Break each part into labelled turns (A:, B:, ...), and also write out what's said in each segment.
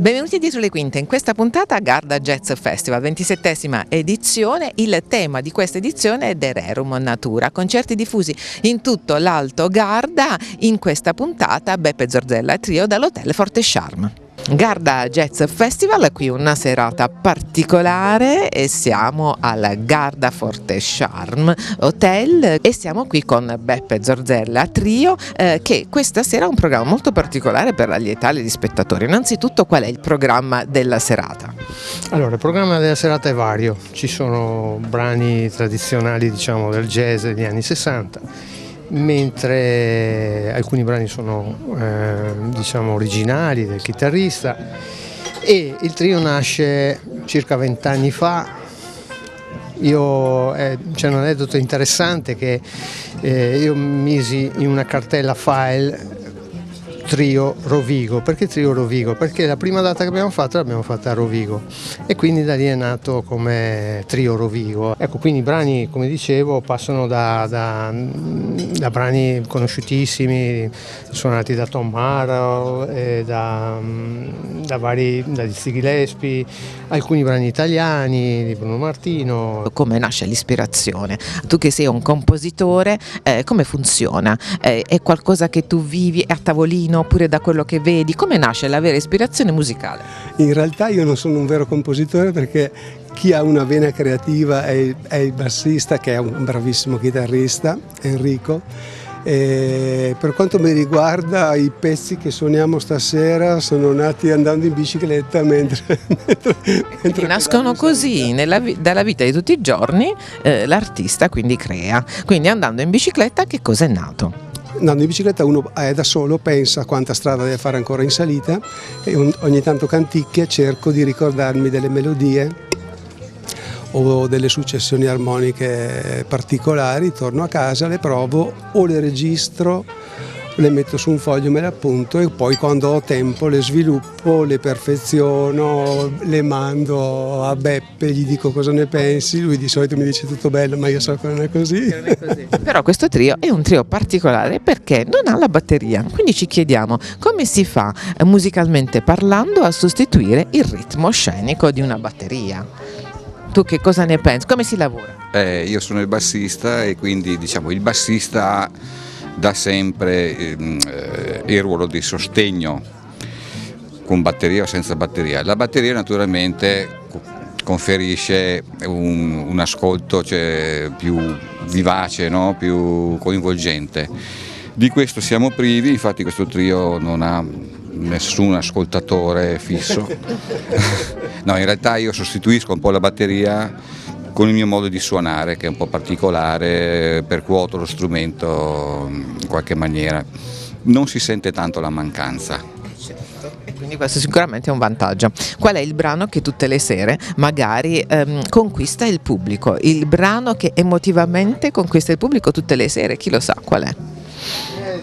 A: Benvenuti dietro le quinte, in questa puntata Garda Jazz Festival, 27esima edizione. Il tema di questa edizione è De Rerum Natura, concerti diffusi in tutto l'Alto Garda. In questa puntata Beppe Zorzella Trio dall'Hotel Forte Charme. Garda Jazz Festival, qui una serata particolare e siamo al Garda Forte Charme Hotel e siamo qui con Beppe Zorzella Trio che questa sera ha un programma molto particolare per allietare gli spettatori. Innanzitutto, qual è il programma della serata?
B: Allora, il programma della serata è vario, ci sono brani tradizionali del jazz degli anni 60, mentre alcuni brani sono originali del chitarrista, e il trio nasce circa 20 anni fa. C'è un aneddoto interessante che io misi in una cartella file Trio Rovigo. Perché Trio Rovigo? Perché la prima data che abbiamo fatto l'abbiamo fatta a Rovigo e quindi da lì è nato come Trio Rovigo. Ecco, quindi i brani, come dicevo, passano da brani conosciutissimi, suonati da Tom Morello e da Dizzy Gillespie, alcuni brani italiani di Bruno Martino.
A: Come nasce l'ispirazione? Tu che sei un compositore, come funziona? È qualcosa che tu vivi a tavolino oppure da quello che vedi? Come nasce la vera ispirazione musicale?
C: In realtà io non sono un vero compositore, perché chi ha una vena creativa è il bassista, che è un bravissimo chitarrista, Enrico. E per quanto mi riguarda, i pezzi che suoniamo stasera sono nati andando in bicicletta mentre
A: nascono così dalla vita di tutti i giorni. L'artista quindi crea, quindi andando in bicicletta. Che cosa è nato?
C: Andando in bicicletta uno è da solo, pensa quanta strada deve fare ancora in salita, e ogni tanto canticchia, cerco di ricordarmi delle melodie o delle successioni armoniche particolari, torno a casa, le provo o le registro, le metto su un foglio, me le appunto, e poi quando ho tempo le sviluppo, le perfeziono, le mando a Beppe, gli dico cosa ne pensi, lui di solito mi dice tutto bello, ma io so che non è così.
A: Però questo trio è un trio particolare perché non ha la batteria, quindi ci chiediamo come si fa musicalmente parlando a sostituire il ritmo scenico di una batteria. Tu che cosa ne pensi? Come si lavora?
D: Io sono il bassista e quindi il bassista ha da sempre il ruolo di sostegno, con batteria o senza batteria. La batteria naturalmente conferisce un ascolto più vivace, no? Più coinvolgente. Di questo siamo privi, infatti questo trio non ha nessun ascoltatore fisso. No, in realtà io sostituisco un po' la batteria con il mio modo di suonare, che è un po' particolare, percuoto lo strumento in qualche maniera. Non si sente tanto la mancanza.
A: E quindi questo sicuramente è un vantaggio. Qual è il brano che tutte le sere magari conquista il pubblico? Il brano che emotivamente conquista il pubblico tutte le sere, chi lo sa qual è?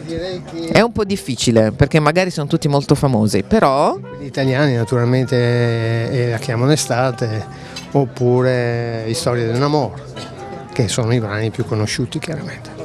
B: Direi che
A: È un po' difficile perché magari sono tutti molto famosi, però
B: gli italiani naturalmente la chiamano Estate, oppure Storia di un amore, che sono i brani più conosciuti chiaramente.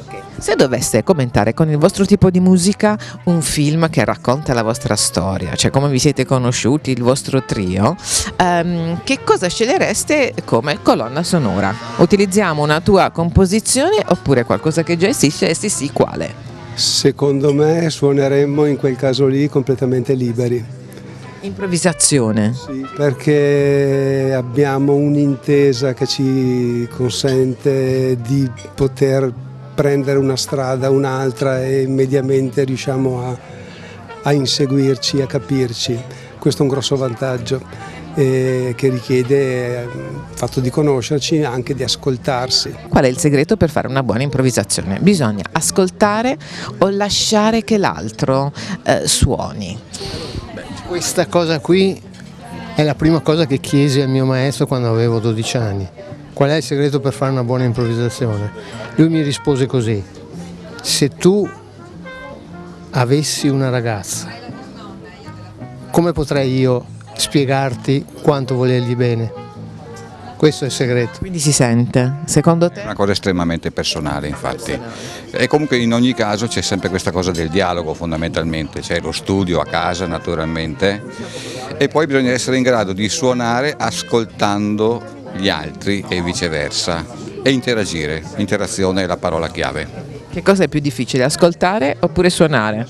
A: se doveste commentare con il vostro tipo di musica un film che racconta la vostra storia, cioè come vi siete conosciuti, il vostro trio, che cosa scegliereste come colonna sonora? Utilizziamo una tua composizione oppure qualcosa che già esiste, e se sì, quale?
C: Secondo me suoneremmo in quel caso lì completamente liberi.
A: Improvvisazione.
C: Sì, perché abbiamo un'intesa che ci consente di poter prendere una strada, un'altra, e mediamente riusciamo a inseguirci, a capirci. Questo è un grosso vantaggio che richiede il fatto di conoscerci, anche di ascoltarsi.
A: Qual è il segreto per fare una buona improvvisazione? Bisogna ascoltare o lasciare che l'altro suoni?
B: Questa cosa qui è la prima cosa che chiesi al mio maestro quando avevo 12 anni. Qual è il segreto per fare una buona improvvisazione? Lui mi rispose così: se tu avessi una ragazza, come potrei io spiegarti quanto volergli bene? Questo è il segreto.
A: Quindi si sente, secondo te?
D: È una cosa estremamente personale, infatti. E comunque in ogni caso c'è sempre questa cosa del dialogo, fondamentalmente, c'è lo studio a casa naturalmente e poi bisogna essere in grado di suonare ascoltando gli altri e viceversa e interagire. Interazione è la parola chiave.
A: Che cosa è più difficile, ascoltare oppure suonare?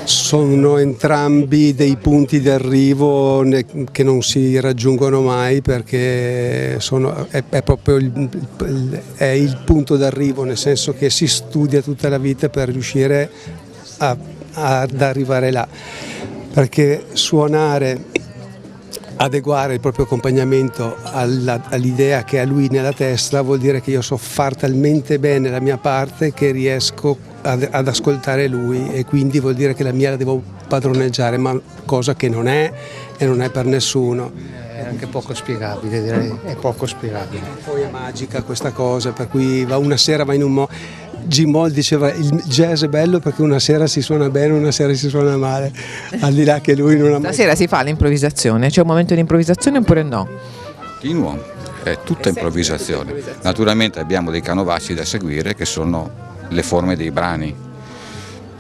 C: Sono entrambi dei punti di arrivo che non si raggiungono mai, perché è proprio il punto d'arrivo, nel senso che si studia tutta la vita per riuscire ad arrivare là, perché suonare, adeguare il proprio accompagnamento all'idea che ha lui nella testa vuol dire che io so far talmente bene la mia parte che riesco ad ascoltare lui, e quindi vuol dire che la mia la devo padroneggiare, ma cosa che non è e non è per nessuno.
B: È anche poco spiegabile, direi, è poco spiegabile.
C: Poi è magica questa cosa, per cui una sera va in un modo. Jim Moll diceva il jazz è bello perché una sera si suona bene, una sera si suona male, al di là che lui non ha mai...
A: Stasera si fa l'improvvisazione, c'è un momento di improvvisazione oppure no?
D: Continuo, è tutta improvvisazione. Naturalmente abbiamo dei canovacci da seguire che sono le forme dei brani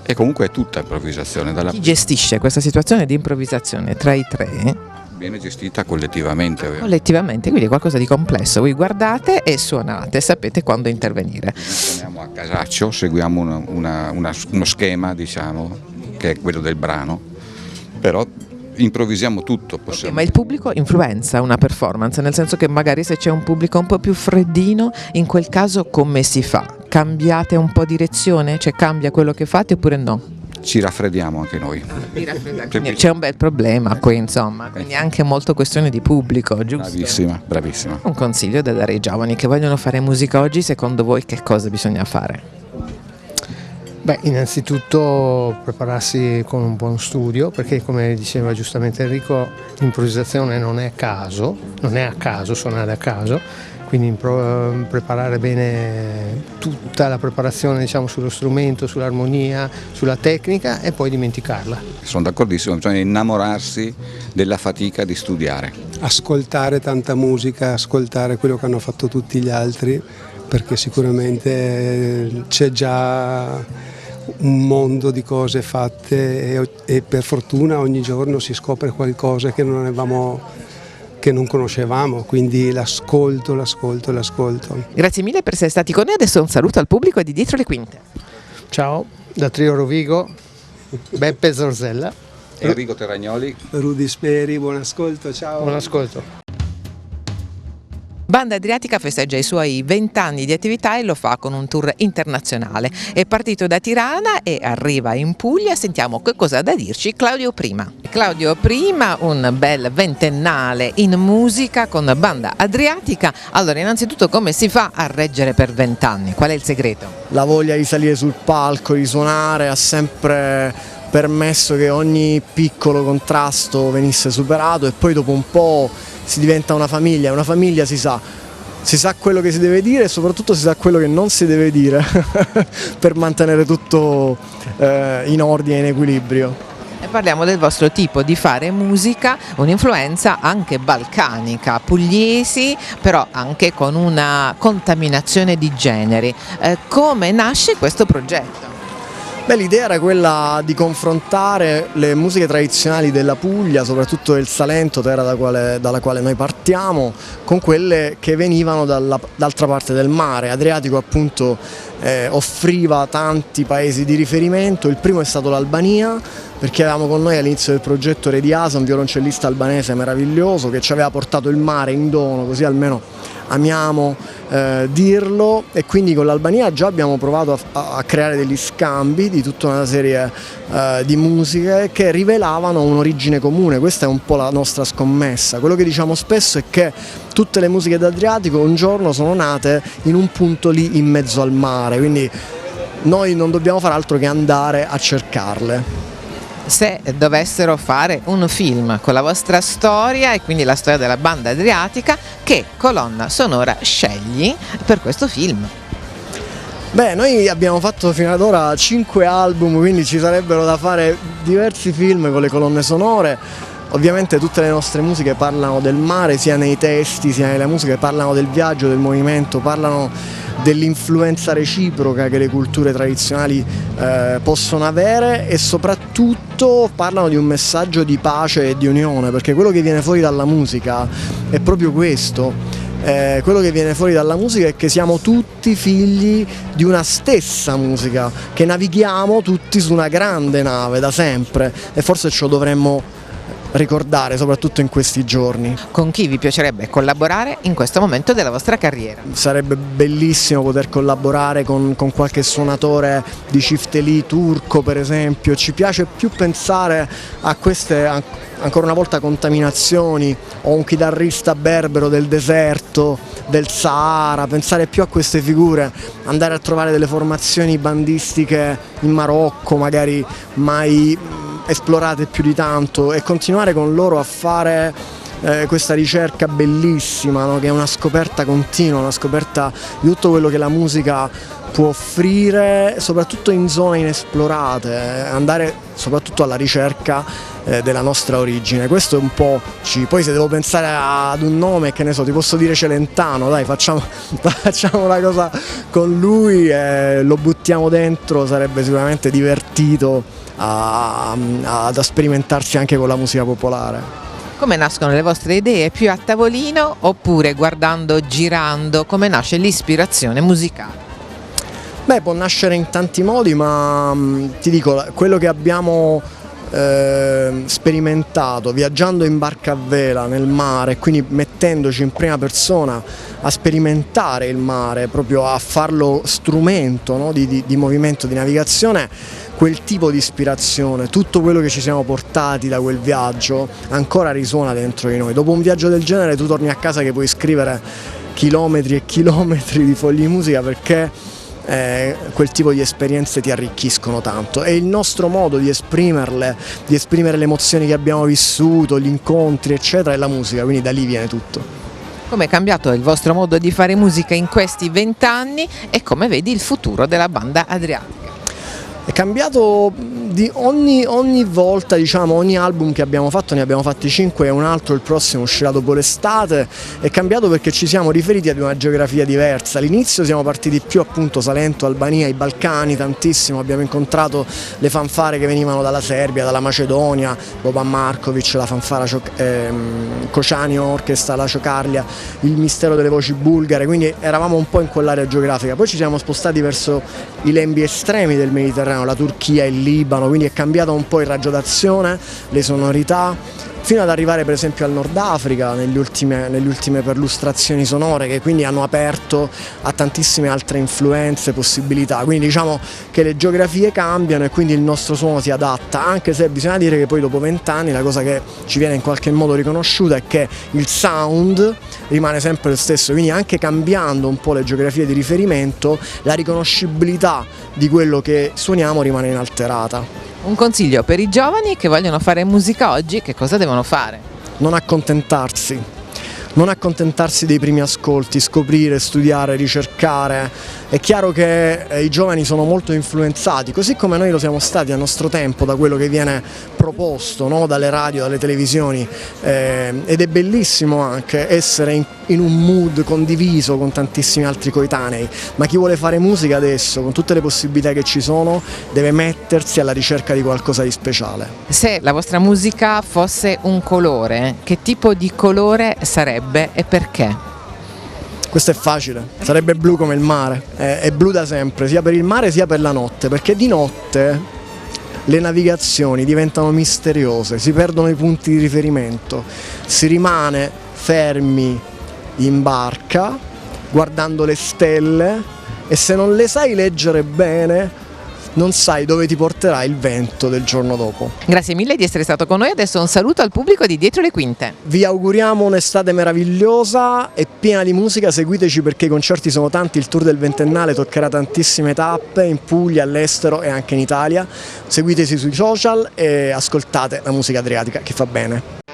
D: e comunque è tutta improvvisazione.
A: Chi gestisce questa situazione di improvvisazione tra i tre?
D: Viene gestita collettivamente.
A: Collettivamente, quindi è qualcosa di complesso. Voi guardate e suonate, sapete quando intervenire.
D: Suoniamo a casaccio, seguiamo uno schema, diciamo, che è quello del brano, però improvvisiamo tutto.
A: Okay, ma il pubblico influenza una performance, nel senso che magari se c'è un pubblico un po' più freddino, in quel caso come si fa? Cambiate un po' direzione? Cioè cambia quello che fate oppure no?
D: Ci raffreddiamo anche noi.
A: Quindi c'è un bel problema qui, insomma, quindi anche molto questione di pubblico, giusto?
D: Bravissima, bravissima.
A: Un consiglio da dare ai giovani che vogliono fare musica oggi, secondo voi che cosa bisogna fare?
B: Beh, innanzitutto prepararsi con un buon studio, perché come diceva giustamente Enrico, l'improvvisazione non è a caso, suonare a caso, quindi preparare bene tutta la preparazione, diciamo, sullo strumento, sull'armonia, sulla tecnica e poi dimenticarla.
D: Sono d'accordissimo, bisogna innamorarsi della fatica di studiare.
C: Ascoltare tanta musica, ascoltare quello che hanno fatto tutti gli altri, perché sicuramente c'è già un mondo di cose fatte e per fortuna ogni giorno si scopre qualcosa che non conoscevamo, quindi l'ascolto.
A: Grazie mille per essere stati con noi, adesso un saluto al pubblico di Dietro le Quinte.
B: Ciao, da Trio Rovigo, Beppe Zorzella,
D: Enrico Terragnoli,
C: Rudy Speri, buon ascolto, ciao.
B: buon ascolto.
A: Banda Adriatica festeggia i suoi 20 anni di attività e lo fa con un tour internazionale. È partito da Tirana e arriva in Puglia. Sentiamo che cosa ha da dirci Claudio Prima. Claudio Prima, un bel ventennale in musica con Banda Adriatica. Allora, innanzitutto come si fa a reggere per 20 anni? Qual è il segreto?
E: La voglia di salire sul palco, di suonare, ha sempre permesso che ogni piccolo contrasto venisse superato e poi dopo un po' si diventa una famiglia si sa quello che si deve dire e soprattutto si sa quello che non si deve dire per mantenere tutto in ordine e in equilibrio.
A: E parliamo del vostro tipo di fare musica, un'influenza anche balcanica, pugliesi, però anche con una contaminazione di generi. Come nasce questo progetto?
E: Beh, l'idea era quella di confrontare le musiche tradizionali della Puglia, soprattutto del Salento, terra dalla quale noi partiamo, con quelle che venivano dall'altra parte del mare. Adriatico appunto offriva tanti paesi di riferimento, il primo è stato l'Albania, perché avevamo con noi all'inizio del progetto Re di Asa, un violoncellista albanese meraviglioso che ci aveva portato il mare in dono, così almeno amiamo dirlo, e quindi con l'Albania già abbiamo provato a creare degli scambi di tutta una serie di musiche che rivelavano un'origine comune. Questa è un po' la nostra scommessa. Quello che diciamo spesso è che tutte le musiche d'Adriatico un giorno sono nate in un punto lì in mezzo al mare, quindi noi non dobbiamo fare altro che andare a cercarle.
A: Se dovessero fare un film con la vostra storia e quindi la storia della Banda Adriatica, che colonna sonora scegli per questo film?
E: Beh, noi abbiamo fatto fino ad ora 5 album, quindi ci sarebbero da fare diversi film con le colonne sonore. Ovviamente tutte le nostre musiche parlano del mare, sia nei testi sia nelle musiche, parlano del viaggio, del movimento, parlano dell'influenza reciproca che le culture tradizionali possono avere, e soprattutto parlano di un messaggio di pace e di unione, perché quello che viene fuori dalla musica è proprio questo. Quello che viene fuori dalla musica è che siamo tutti figli di una stessa musica, che navighiamo tutti su una grande nave da sempre, e forse ce lo dovremmo ricordare soprattutto in questi giorni.
A: Con chi vi piacerebbe collaborare in questo momento della vostra carriera?
E: Sarebbe bellissimo poter collaborare con qualche suonatore di cifteli turco, per esempio. Ci piace più pensare a queste, ancora una volta, contaminazioni, o un chitarrista berbero del deserto, del Sahara, pensare più a queste figure, andare a trovare delle formazioni bandistiche in Marocco, magari mai esplorate più di tanto, e continuare con loro a fare questa ricerca bellissima, no? Che è una scoperta continua, una scoperta di tutto quello che la musica può offrire, soprattutto in zone inesplorate, andare soprattutto alla ricerca della nostra origine. Questo è un po'. Poi se devo pensare ad un nome, che ne so, ti posso dire Celentano, dai, facciamo una cosa con lui e lo buttiamo dentro, sarebbe sicuramente divertito ad sperimentarsi anche con la musica popolare.
A: Come nascono le vostre idee? Più a tavolino oppure guardando, girando? Come nasce l'ispirazione musicale?
E: Beh, può nascere in tanti modi, ma ti dico, quello che abbiamo sperimentato viaggiando in barca a vela nel mare, quindi mettendoci in prima persona a sperimentare il mare, proprio a farlo strumento, no? di movimento, di navigazione, quel tipo di ispirazione, tutto quello che ci siamo portati da quel viaggio ancora risuona dentro di noi. Dopo un viaggio del genere tu torni a casa che puoi scrivere chilometri e chilometri di fogli di musica, perché quel tipo di esperienze ti arricchiscono tanto, e il nostro modo di esprimerle, di esprimere le emozioni che abbiamo vissuto, gli incontri eccetera, è la musica, quindi da lì viene tutto.
A: Come è cambiato il vostro modo di fare musica in questi 20 anni e come vedi il futuro della banda Adriatica?
E: È cambiato di ogni volta, diciamo, ogni album che abbiamo fatto, ne abbiamo fatti 5 e un altro, il prossimo uscirà dopo l'estate. È cambiato perché ci siamo riferiti ad una geografia diversa. All'inizio siamo partiti più appunto Salento, Albania, i Balcani, tantissimo, abbiamo incontrato le fanfare che venivano dalla Serbia, dalla Macedonia, Boban Markovic, la fanfara Kociani Orchestra, la Ciocarlia, il Mistero delle voci bulgare, quindi eravamo un po' in quell'area geografica. Poi ci siamo spostati verso i lembi estremi del Mediterraneo, la Turchia, il Libano, quindi è cambiato un po' il raggio d'azione, le sonorità, fino ad arrivare per esempio al Nord Africa nelle ultime perlustrazioni sonore, che quindi hanno aperto a tantissime altre influenze, possibilità. Quindi diciamo che le geografie cambiano e quindi il nostro suono si adatta, anche se bisogna dire che poi dopo 20 anni la cosa che ci viene in qualche modo riconosciuta è che il sound rimane sempre lo stesso, quindi anche cambiando un po' le geografie di riferimento, la riconoscibilità di quello che suoniamo rimane inalterata.
A: Un consiglio per i giovani che vogliono fare musica oggi, che cosa devono fare?
E: Non accontentarsi dei primi ascolti, scoprire, studiare, ricercare. È chiaro che i giovani sono molto influenzati, così come noi lo siamo stati a nostro tempo, da quello che viene proposto, no? Dalle radio, dalle televisioni, ed è bellissimo anche essere in un mood condiviso con tantissimi altri coetanei, ma chi vuole fare musica adesso, con tutte le possibilità che ci sono, deve mettersi alla ricerca di qualcosa di speciale.
A: Se la vostra musica fosse un colore, che tipo di colore sarebbe e perché?
E: Questo è facile, sarebbe blu come il mare, è blu da sempre, sia per il mare sia per la notte, perché di notte le navigazioni diventano misteriose, si perdono i punti di riferimento, si rimane fermi in barca guardando le stelle, e se non le sai leggere bene non sai dove ti porterà il vento del giorno dopo.
A: Grazie mille di essere stato con noi, adesso un saluto al pubblico di Dietro le Quinte.
E: Vi auguriamo un'estate meravigliosa e piena di musica, seguiteci perché i concerti sono tanti, il tour del ventennale toccherà tantissime tappe in Puglia, all'estero e anche in Italia. Seguiteci sui social e ascoltate la musica adriatica che fa bene.